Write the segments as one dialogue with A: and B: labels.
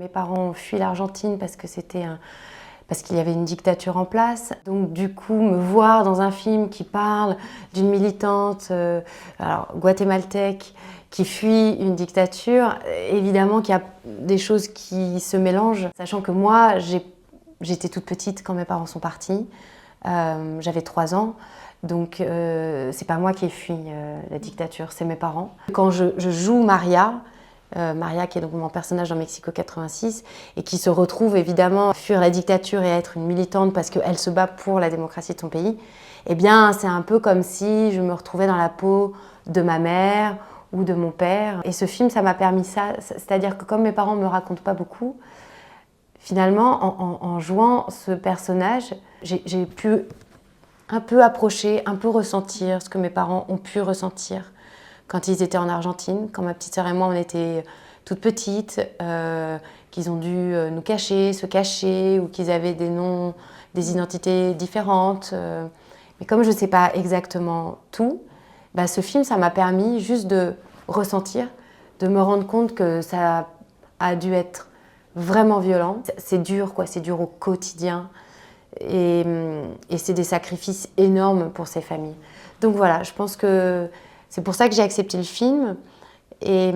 A: Mes parents ont fui l'Argentine parce qu'il y avait une dictature en place. Donc du coup, me voir dans un film qui parle d'une militante guatémaltèque qui fuit une dictature, évidemment qu'il y a des choses qui se mélangent. Sachant que moi, j'étais toute petite quand mes parents sont partis. J'avais 3 ans. Donc c'est pas moi qui ai fui la dictature, c'est mes parents. Quand je joue Maria, Maria qui est donc mon personnage dans Mexico 86 et qui se retrouve évidemment à fuir la dictature et à être une militante parce qu'elle se bat pour la démocratie de son pays, eh bien c'est un peu comme si je me retrouvais dans la peau de ma mère ou de mon père. Et ce film, ça m'a permis ça, c'est-à-dire que comme mes parents ne me racontent pas beaucoup, finalement en jouant ce personnage, j'ai pu un peu approcher, un peu ressentir ce que mes parents ont pu ressentir quand ils étaient en Argentine, quand ma petite sœur et moi on était toutes petites, qu'ils ont dû nous cacher, se cacher, ou qu'ils avaient des noms, des identités différentes. Mais comme je ne sais pas exactement tout, bah, ce film, ça m'a permis juste de ressentir, de me rendre compte que ça a dû être vraiment violent. C'est dur, quoi, c'est dur au quotidien. Et c'est des sacrifices énormes pour ces familles. Donc voilà, je pense que c'est pour ça que j'ai accepté le film et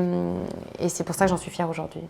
A: c'est pour ça que j'en suis fière aujourd'hui.